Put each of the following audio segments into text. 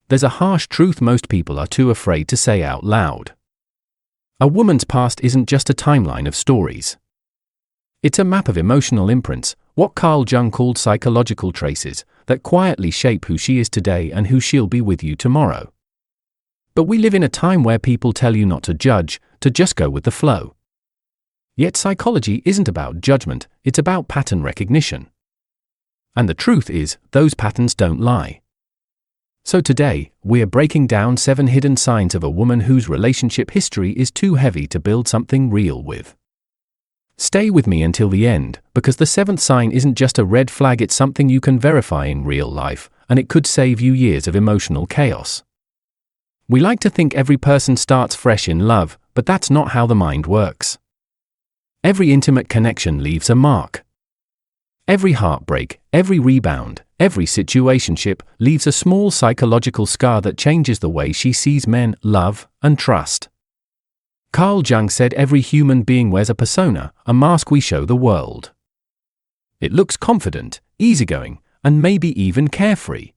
there's a harsh truth most people are too afraid to say out loud. A woman's past isn't just a timeline of stories. It's a map of emotional imprints, what Carl Jung called psychological traces, that quietly shape who she is today and who she'll be with you tomorrow. But we live in a time where people tell you not to judge, to just go with the flow. Yet psychology isn't about judgment, it's about pattern recognition. And the truth is, those patterns don't lie. So today, we're breaking down 7 hidden signs of a woman whose relationship history is too heavy to build something real with. Stay with me until the end, because the 7th sign isn't just a red flag, it's something you can verify in real life, and it could save you years of emotional chaos. We like to think every person starts fresh in love, but that's not how the mind works. Every intimate connection leaves a mark. Every heartbreak, every rebound, every situationship leaves a small psychological scar that changes the way she sees men, love, and trust. Carl Jung said every human being wears a persona, a mask we show the world. It looks confident, easygoing, and maybe even carefree.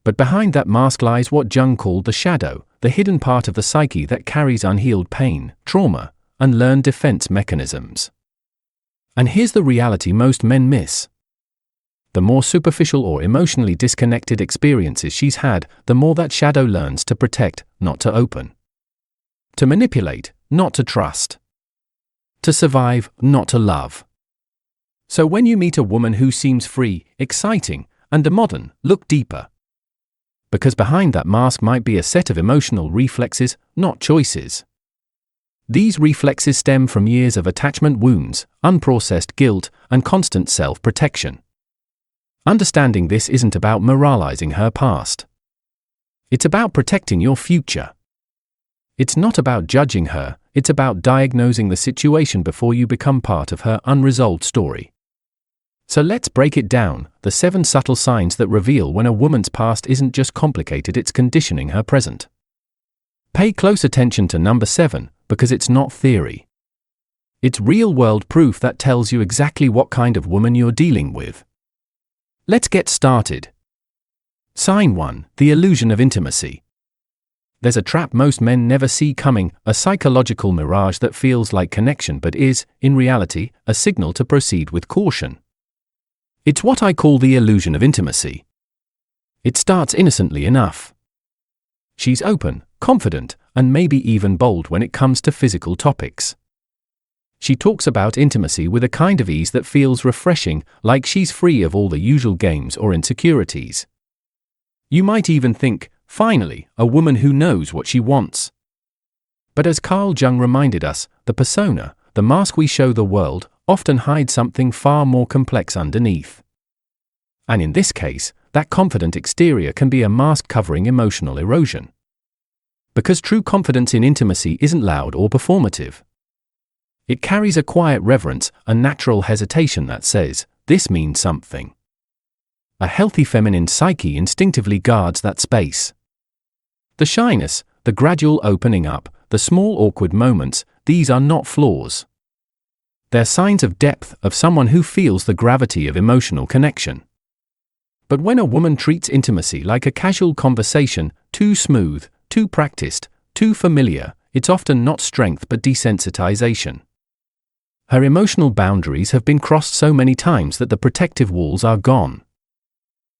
But behind that mask lies what Jung called the shadow, the hidden part of the psyche that carries unhealed pain, trauma, and learned defense mechanisms. And here's the reality most men miss. The more superficial or emotionally disconnected experiences she's had, the more that shadow learns to protect, not to open. To manipulate, not to trust. To survive, not to love. So when you meet a woman who seems free, exciting, and modern, look deeper. Because behind that mask might be a set of emotional reflexes, not choices. These reflexes stem from years of attachment wounds, unprocessed guilt, and constant self-protection. Understanding this isn't about moralizing her past. It's about protecting your future. It's not about judging her, it's about diagnosing the situation before you become part of her unresolved story. So let's break it down, the 7 subtle signs that reveal when a woman's past isn't just complicated, it's conditioning her present. Pay close attention to number 7, because it's not theory. It's real-world proof that tells you exactly what kind of woman you're dealing with. Let's get started. Sign 1, the illusion of intimacy. There's a trap most men never see coming, a psychological mirage that feels like connection but is, in reality, a signal to proceed with caution. It's what I call the illusion of intimacy. It starts innocently enough. She's open, confident, and maybe even bold when it comes to physical topics. She talks about intimacy with a kind of ease that feels refreshing, like she's free of all the usual games or insecurities. You might even think, finally, a woman who knows what she wants. But as Carl Jung reminded us, the persona, the mask we show the world, often hides something far more complex underneath. And in this case, that confident exterior can be a mask covering emotional erosion. Because true confidence in intimacy isn't loud or performative. It carries a quiet reverence, a natural hesitation that says, this means something. A healthy feminine psyche instinctively guards that space. The shyness, the gradual opening up, the small awkward moments, these are not flaws. They're signs of depth, of someone who feels the gravity of emotional connection. But when a woman treats intimacy like a casual conversation, too smooth, too practiced, too familiar, it's often not strength but desensitization. Her emotional boundaries have been crossed so many times that the protective walls are gone.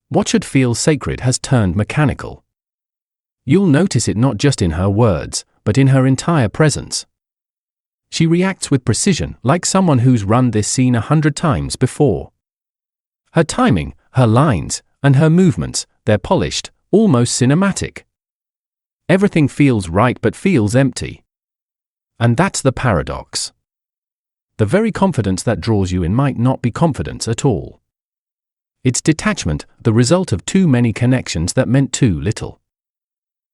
What should feel sacred has turned mechanical. You'll notice it not just in her words, but in her entire presence. She reacts with precision, like someone who's run this scene 100 times before. Her timing, her lines, and her movements, they're polished, almost cinematic. Everything feels right but feels empty. And that's the paradox. The very confidence that draws you in might not be confidence at all. It's detachment, the result of too many connections that meant too little.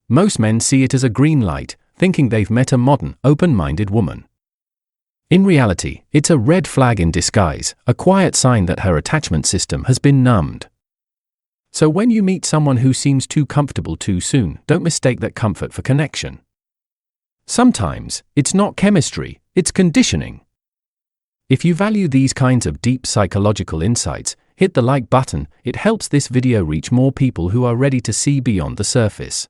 Most men see it as a green light, thinking they've met a modern, open-minded woman. In reality, it's a red flag in disguise, a quiet sign that her attachment system has been numbed. So when you meet someone who seems too comfortable too soon, don't mistake that comfort for connection. Sometimes, it's not chemistry, it's conditioning. If you value these kinds of deep psychological insights, hit the like button. It helps this video reach more people who are ready to see beyond the surface.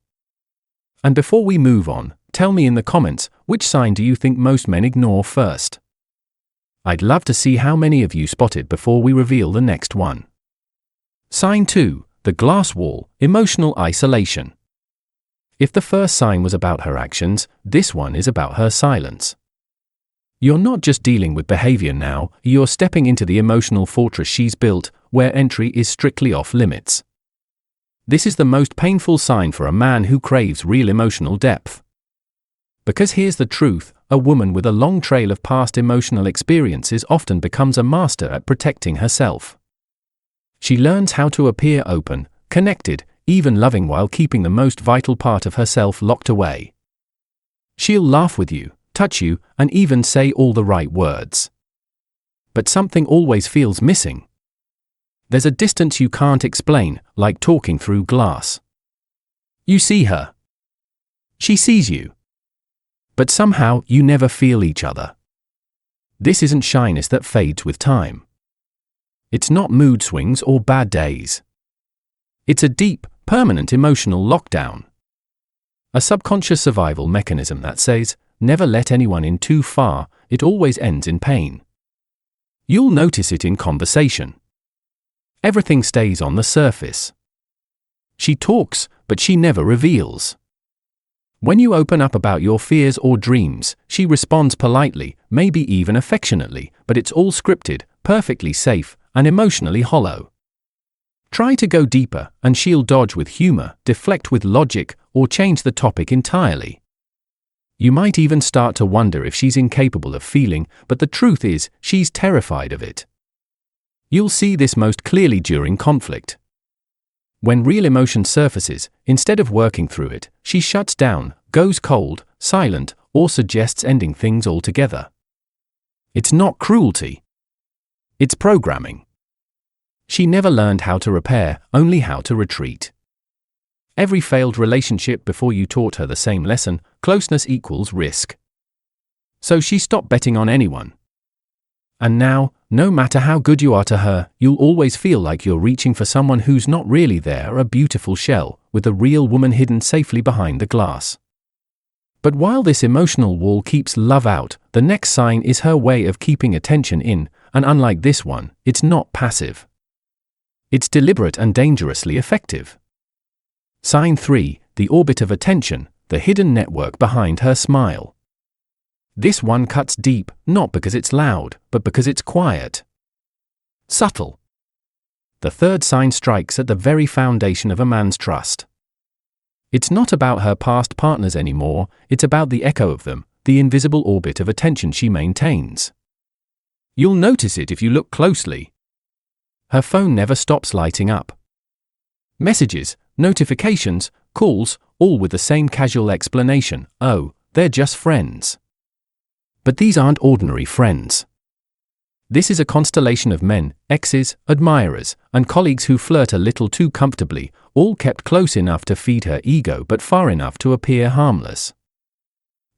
And before we move on, tell me in the comments, which sign do you think most men ignore first? I'd love to see how many of you spot it before we reveal the next one. Sign 2, the glass wall, emotional isolation. If the first sign was about her actions, this one is about her silence. You're not just dealing with behavior now, you're stepping into the emotional fortress she's built, where entry is strictly off limits. This is the most painful sign for a man who craves real emotional depth. Because here's the truth, a woman with a long trail of past emotional experiences often becomes a master at protecting herself. She learns how to appear open, connected, even loving while keeping the most vital part of herself locked away. She'll laugh with you, touch you, and even say all the right words. But something always feels missing. There's a distance you can't explain, like talking through glass. You see her. She sees you. But somehow you never feel each other. This isn't shyness that fades with time. It's not mood swings or bad days. It's a deep, permanent emotional lockdown. A subconscious survival mechanism that says, never let anyone in too far, it always ends in pain. You'll notice it in conversation. Everything stays on the surface. She talks, but she never reveals. When you open up about your fears or dreams, she responds politely, maybe even affectionately, but it's all scripted, perfectly safe, and emotionally hollow. Try to go deeper, and she'll dodge with humor, deflect with logic, or change the topic entirely. You might even start to wonder if she's incapable of feeling, but the truth is, she's terrified of it. You'll see this most clearly during conflict. When real emotion surfaces, instead of working through it, she shuts down, goes cold, silent, or suggests ending things altogether. It's not cruelty. It's programming. She never learned how to repair, only how to retreat. Every failed relationship before you taught her the same lesson, closeness equals risk. So she stopped betting on anyone. And now, no matter how good you are to her, you'll always feel like you're reaching for someone who's not really there, a beautiful shell, with the real woman hidden safely behind the glass. But while this emotional wall keeps love out, the next sign is her way of keeping attention in, and unlike this one, it's not passive. It's deliberate and dangerously effective. Sign 3, the orbit of attention, the hidden network behind her smile. This one cuts deep, not because it's loud, but because it's quiet. Subtle. The third sign strikes at the very foundation of a man's trust. It's not about her past partners anymore, it's about the echo of them, the invisible orbit of attention she maintains. You'll notice it if you look closely. Her phone never stops lighting up. Messages, notifications, calls, all with the same casual explanation, oh, they're just friends. But these aren't ordinary friends. This is a constellation of men, exes, admirers, and colleagues who flirt a little too comfortably, all kept close enough to feed her ego but far enough to appear harmless.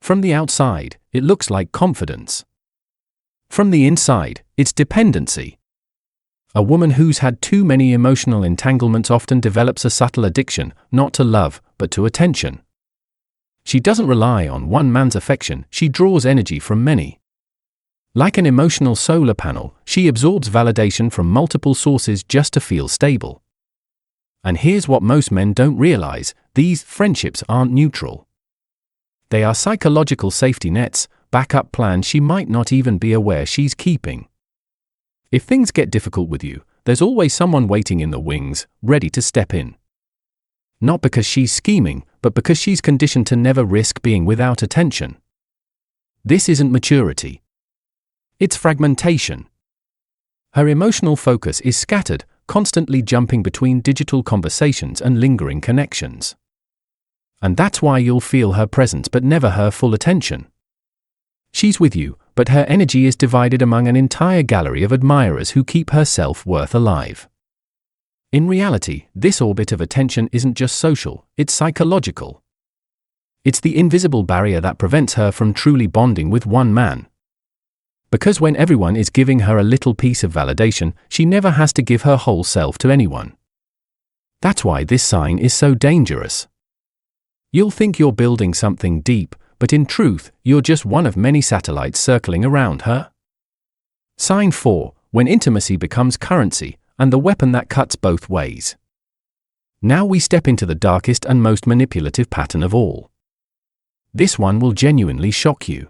From the outside, it looks like confidence. From the inside, it's dependency. A woman who's had too many emotional entanglements often develops a subtle addiction, not to love, but to attention. She doesn't rely on one man's affection, she draws energy from many. Like an emotional solar panel, she absorbs validation from multiple sources just to feel stable. And here's what most men don't realize, these friendships aren't neutral. They are psychological safety nets, backup plans she might not even be aware she's keeping. If things get difficult with you, there's always someone waiting in the wings, ready to step in. Not because she's scheming, but because she's conditioned to never risk being without attention. This isn't maturity. It's fragmentation. Her emotional focus is scattered, constantly jumping between digital conversations and lingering connections. And that's why you'll feel her presence but never her full attention. She's with you, but her energy is divided among an entire gallery of admirers who keep her self-worth alive. In reality, this orbit of attention isn't just social, it's psychological. It's the invisible barrier that prevents her from truly bonding with one man. Because when everyone is giving her a little piece of validation, she never has to give her whole self to anyone. That's why this sign is so dangerous. You'll think you're building something deep, but in truth, you're just one of many satellites circling around her. Sign 4, when intimacy becomes currency, and the weapon that cuts both ways. Now we step into the darkest and most manipulative pattern of all. This one will genuinely shock you.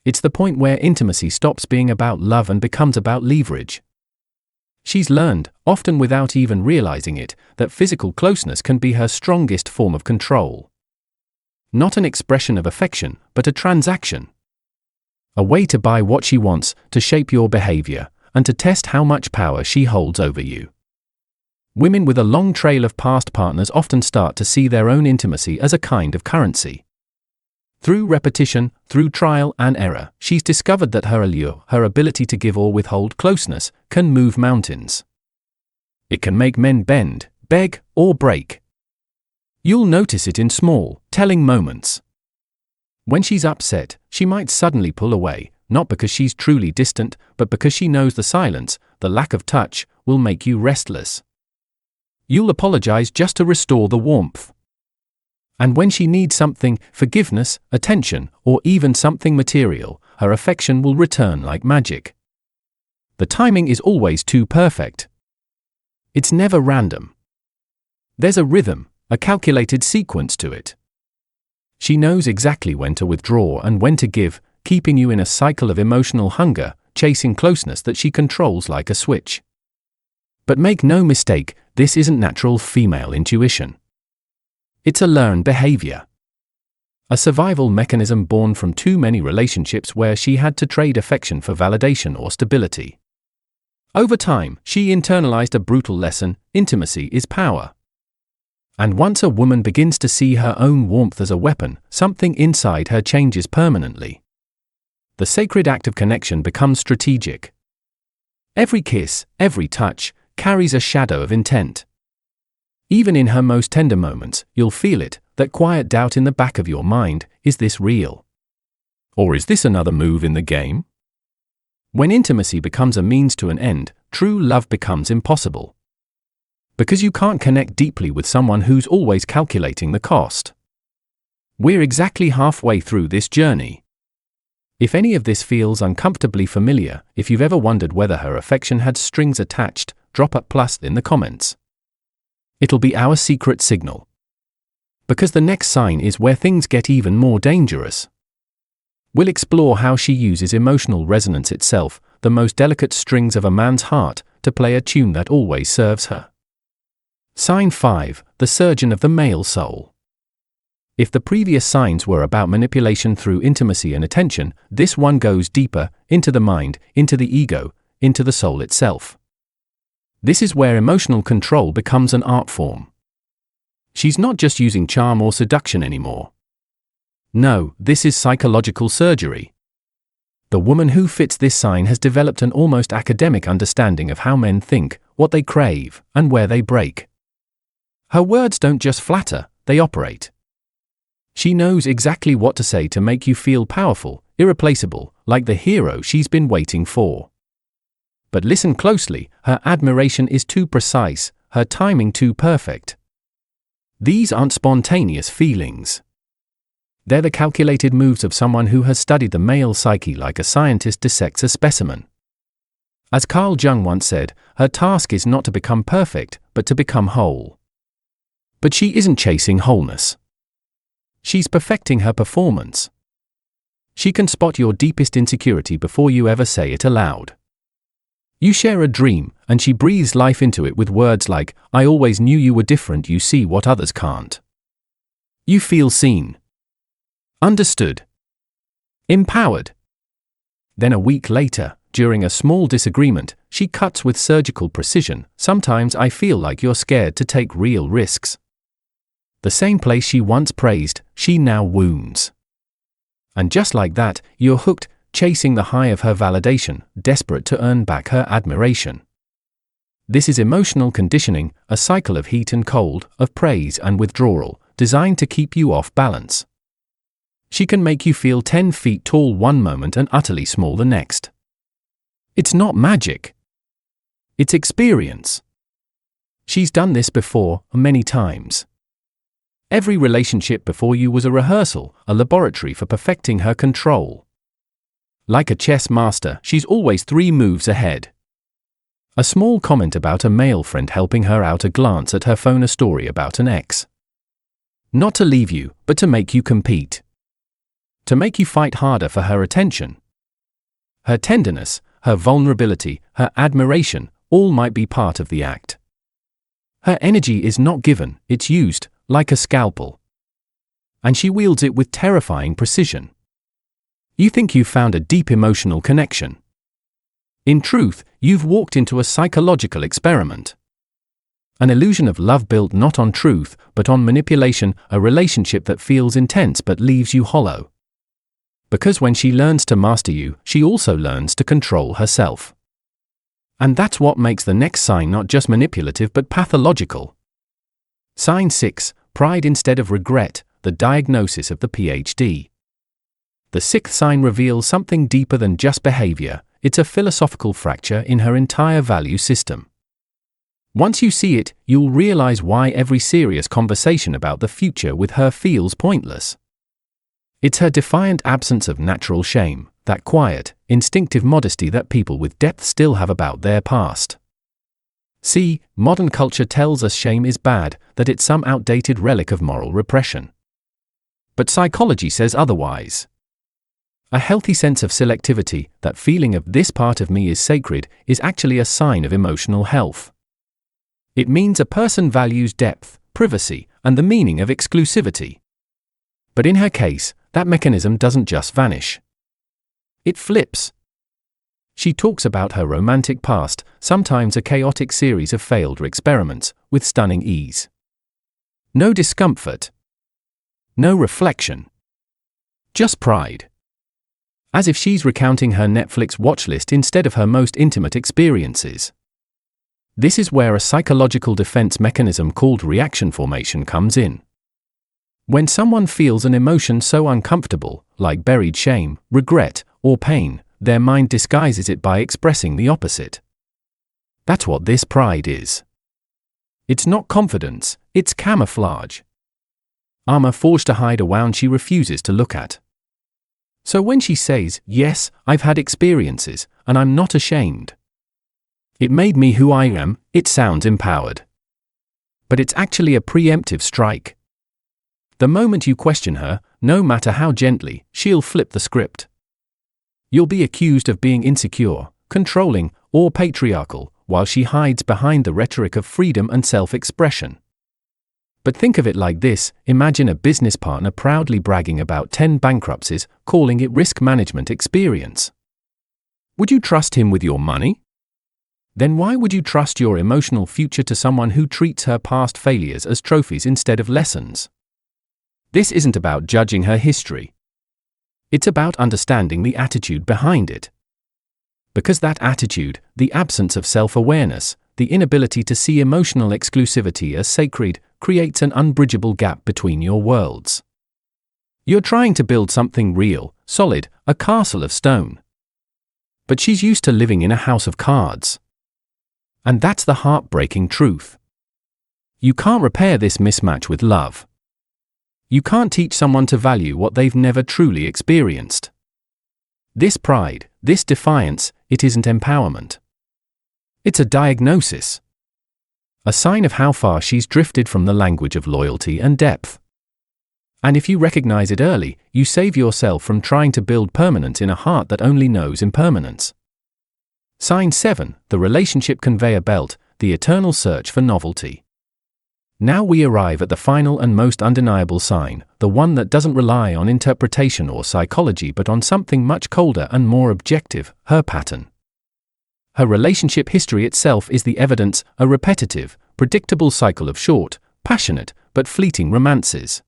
It's the point where intimacy stops being about love and becomes about leverage. She's learned, often without even realizing it, that physical closeness can be her strongest form of control. Not an expression of affection, but a transaction. A way to buy what she wants, to shape your behavior, and to test how much power she holds over you. Women with a long trail of past partners often start to see their own intimacy as a kind of currency. Through repetition, through trial and error, she's discovered that her allure, her ability to give or withhold closeness, can move mountains. It can make men bend, beg, or break. You'll notice it in small, telling moments. When she's upset, she might suddenly pull away, not because she's truly distant, but because she knows the silence, the lack of touch, will make you restless. You'll apologize just to restore the warmth. And when she needs something, forgiveness, attention, or even something material, her affection will return like magic. The timing is always too perfect. It's never random. There's a rhythm, a calculated sequence to it. She knows exactly when to withdraw and when to give, keeping you in a cycle of emotional hunger, chasing closeness that she controls like a switch. But make no mistake, this isn't natural female intuition. It's a learned behavior. A survival mechanism born from too many relationships where she had to trade affection for validation or stability. Over time, she internalized a brutal lesson: intimacy is power. And once a woman begins to see her own warmth as a weapon, something inside her changes permanently. The sacred act of connection becomes strategic. Every kiss, every touch, carries a shadow of intent. Even in her most tender moments, you'll feel it, that quiet doubt in the back of your mind: is this real? Or is this another move in the game? When intimacy becomes a means to an end, true love becomes impossible. Because you can't connect deeply with someone who's always calculating the cost. We're exactly halfway through this journey. If any of this feels uncomfortably familiar, if you've ever wondered whether her affection had strings attached, drop a plus in the comments. It'll be our secret signal. Because the next sign is where things get even more dangerous. We'll explore how she uses emotional resonance itself, the most delicate strings of a man's heart, to play a tune that always serves her. Sign 5, the surgeon of the male soul. If the previous signs were about manipulation through intimacy and attention, this one goes deeper, into the mind, into the ego, into the soul itself. This is where emotional control becomes an art form. She's not just using charm or seduction anymore. No, this is psychological surgery. The woman who fits this sign has developed an almost academic understanding of how men think, what they crave, and where they break. Her words don't just flatter, they operate. She knows exactly what to say to make you feel powerful, irreplaceable, like the hero she's been waiting for. But listen closely, her admiration is too precise, her timing too perfect. These aren't spontaneous feelings. They're the calculated moves of someone who has studied the male psyche like a scientist dissects a specimen. As Carl Jung once said, her task is not to become perfect, but to become whole. But she isn't chasing wholeness. She's perfecting her performance. She can spot your deepest insecurity before you ever say it aloud. You share a dream, and she breathes life into it with words like, "I always knew you were different, you see what others can't." You feel seen. Understood. Empowered. Then a week later, during a small disagreement, she cuts with surgical precision. "Sometimes I feel like you're scared to take real risks." The same place she once praised, she now wounds. And just like that, you're hooked, chasing the high of her validation, desperate to earn back her admiration. This is emotional conditioning, a cycle of heat and cold, of praise and withdrawal, designed to keep you off balance. She can make you feel 10 feet tall one moment and utterly small the next. It's not magic. It's experience. She's done this before, many times. Every relationship before you was a rehearsal, a laboratory for perfecting her control. Like a chess master, she's always 3 moves ahead. A small comment about a male friend helping her out, a glance at her phone, a story about an ex. Not to leave you, but to make you compete. To make you fight harder for her attention. Her tenderness, her vulnerability, her admiration, all might be part of the act. Her energy is not given, it's used, like a scalpel. And she wields it with terrifying precision. You think you've found a deep emotional connection. In truth, you've walked into a psychological experiment. An illusion of love built not on truth, but on manipulation, a relationship that feels intense but leaves you hollow. Because when she learns to master you, she also learns to control herself. And that's what makes the next sign not just manipulative but pathological. Sign 6, pride instead of regret, the diagnosis of the PhD. The 6th sign reveals something deeper than just behavior, it's a philosophical fracture in her entire value system. Once you see it, you'll realize why every serious conversation about the future with her feels pointless. It's her defiant absence of natural shame, that quiet, instinctive modesty that people with depth still have about their past. See, modern culture tells us shame is bad, that it's some outdated relic of moral repression. But psychology says otherwise. A healthy sense of selectivity, that feeling of this part of me is sacred, is actually a sign of emotional health. It means a person values depth, privacy, and the meaning of exclusivity. But in her case, that mechanism doesn't just vanish. It flips. She talks about her romantic past, sometimes a chaotic series of failed experiments, with stunning ease. No discomfort. No reflection. Just pride. As if she's recounting her Netflix watchlist instead of her most intimate experiences. This is where a psychological defense mechanism called reaction formation comes in. When someone feels an emotion so uncomfortable, like buried shame, regret, or pain, their mind disguises it by expressing the opposite. That's what this pride is. It's not confidence, it's camouflage. Armor forged to hide a wound she refuses to look at. So when she says, "Yes, I've had experiences, and I'm not ashamed. It made me who I am," it sounds empowered. But it's actually a preemptive strike. The moment you question her, no matter how gently, she'll flip the script. You'll be accused of being insecure, controlling, or patriarchal, while she hides behind the rhetoric of freedom and self-expression. But think of it like this, imagine a business partner proudly bragging about 10 bankruptcies, calling it risk management experience. Would you trust him with your money? Then why would you trust your emotional future to someone who treats her past failures as trophies instead of lessons? This isn't about judging her history. It's about understanding the attitude behind it. Because that attitude, the absence of self-awareness, the inability to see emotional exclusivity as sacred, creates an unbridgeable gap between your worlds. You're trying to build something real, solid, a castle of stone. But she's used to living in a house of cards. And that's the heartbreaking truth. You can't repair this mismatch with love. You can't teach someone to value what they've never truly experienced. This pride, this defiance, it isn't empowerment. It's a diagnosis. A sign of how far she's drifted from the language of loyalty and depth. And if you recognize it early, you save yourself from trying to build permanence in a heart that only knows impermanence. Sign 7, the relationship conveyor belt, the eternal search for novelty. Now we arrive at the final and most undeniable sign, the one that doesn't rely on interpretation or psychology but on something much colder and more objective, her pattern. Her relationship history itself is the evidence, a repetitive, predictable cycle of short, passionate, but fleeting romances.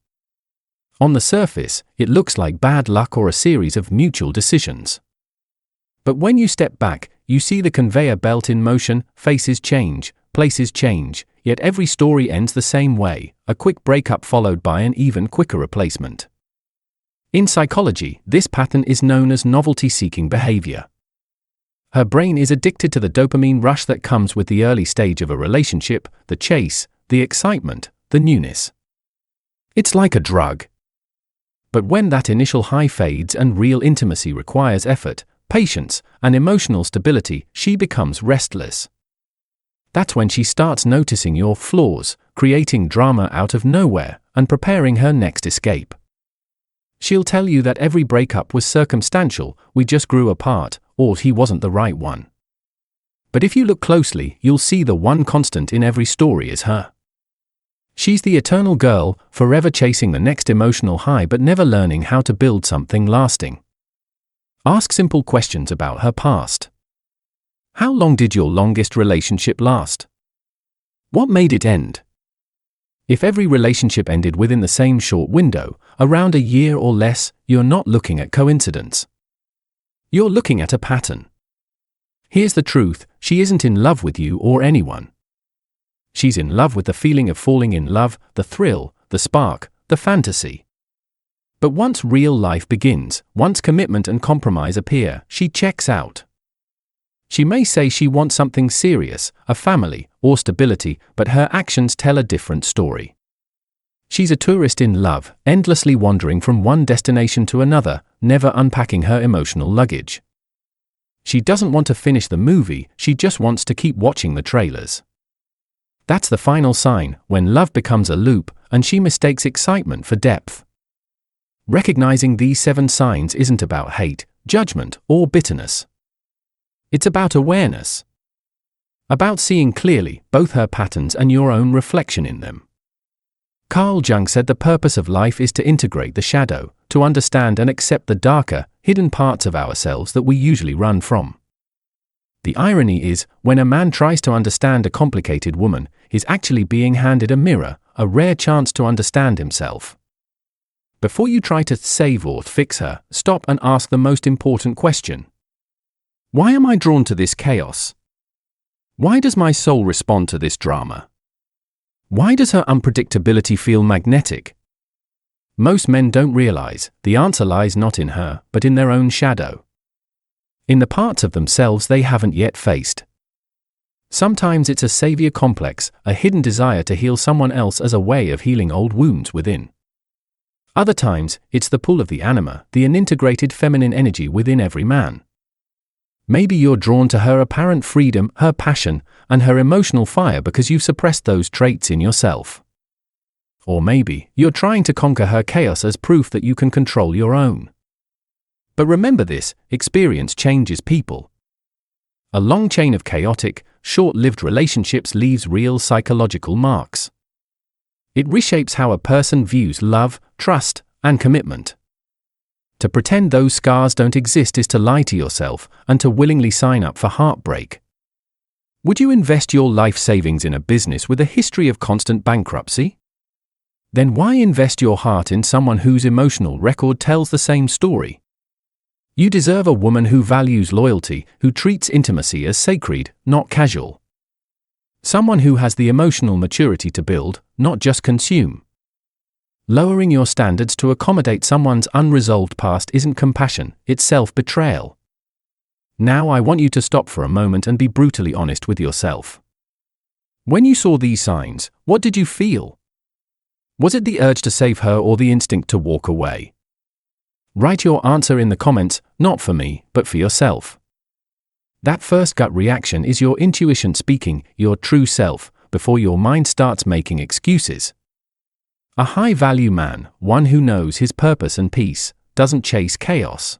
On the surface, it looks like bad luck or a series of mutual decisions. But when you step back, you see the conveyor belt in motion, faces change, places change, yet every story ends the same way, a quick breakup followed by an even quicker replacement. In psychology, this pattern is known as novelty-seeking behavior. Her brain is addicted to the dopamine rush that comes with the early stage of a relationship, the chase, the excitement, the newness. It's like a drug. But when that initial high fades and real intimacy requires effort, patience, and emotional stability, she becomes restless. That's when she starts noticing your flaws, creating drama out of nowhere, and preparing her next escape. She'll tell you that every breakup was circumstantial, we just grew apart, or he wasn't the right one. But if you look closely, you'll see the one constant in every story is her. She's the eternal girl, forever chasing the next emotional high but never learning how to build something lasting. Ask simple questions about her past. How long did your longest relationship last? What made it end? If every relationship ended within the same short window, around a year or less, you're not looking at coincidence. You're looking at a pattern. Here's the truth, she isn't in love with you or anyone. She's in love with the feeling of falling in love, the thrill, the spark, the fantasy. But once real life begins, once commitment and compromise appear, she checks out. She may say she wants something serious, a family, or stability, but her actions tell a different story. She's a tourist in love, endlessly wandering from one destination to another, never unpacking her emotional luggage. She doesn't want to finish the movie, she just wants to keep watching the trailers. That's the final sign, when love becomes a loop, and she mistakes excitement for depth. Recognizing these 7 signs isn't about hate, judgment, or bitterness. It's about awareness. About seeing clearly both her patterns and your own reflection in them. Carl Jung said the purpose of life is to integrate the shadow, to understand and accept the darker, hidden parts of ourselves that we usually run from. The irony is, when a man tries to understand a complicated woman, he's actually being handed a mirror, a rare chance to understand himself. Before you try to save or fix her, stop and ask the most important question. Why am I drawn to this chaos? Why does my soul respond to this drama? Why does her unpredictability feel magnetic? Most men don't realize the answer lies not in her, but in their own shadow. In the parts of themselves they haven't yet faced. Sometimes it's a savior complex, a hidden desire to heal someone else as a way of healing old wounds within. Other times, it's the pull of the anima, the unintegrated feminine energy within every man. Maybe you're drawn to her apparent freedom, her passion, and her emotional fire because you've suppressed those traits in yourself. Or maybe you're trying to conquer her chaos as proof that you can control your own. But remember this, experience changes people. A long chain of chaotic, short-lived relationships leaves real psychological marks. It reshapes how a person views love, trust, and commitment. To pretend those scars don't exist is to lie to yourself and to willingly sign up for heartbreak. Would you invest your life savings in a business with a history of constant bankruptcy? Then why invest your heart in someone whose emotional record tells the same story? You deserve a woman who values loyalty, who treats intimacy as sacred, not casual. Someone who has the emotional maturity to build, not just consume. Lowering your standards to accommodate someone's unresolved past isn't compassion, it's self-betrayal. Now I want you to stop for a moment and be brutally honest with yourself. When you saw these signs, what did you feel? Was it the urge to save her or the instinct to walk away? Write your answer in the comments, not for me, but for yourself. That first gut reaction is your intuition speaking, your true self, before your mind starts making excuses. A high-value man, one who knows his purpose and peace, doesn't chase chaos.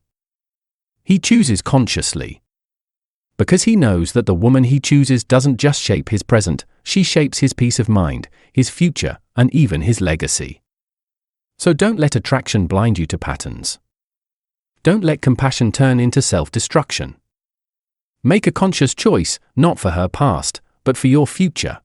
He chooses consciously. Because he knows that the woman he chooses doesn't just shape his present, she shapes his peace of mind, his future, and even his legacy. So don't let attraction blind you to patterns. Don't let compassion turn into self-destruction. Make a conscious choice, not for her past, but for your future.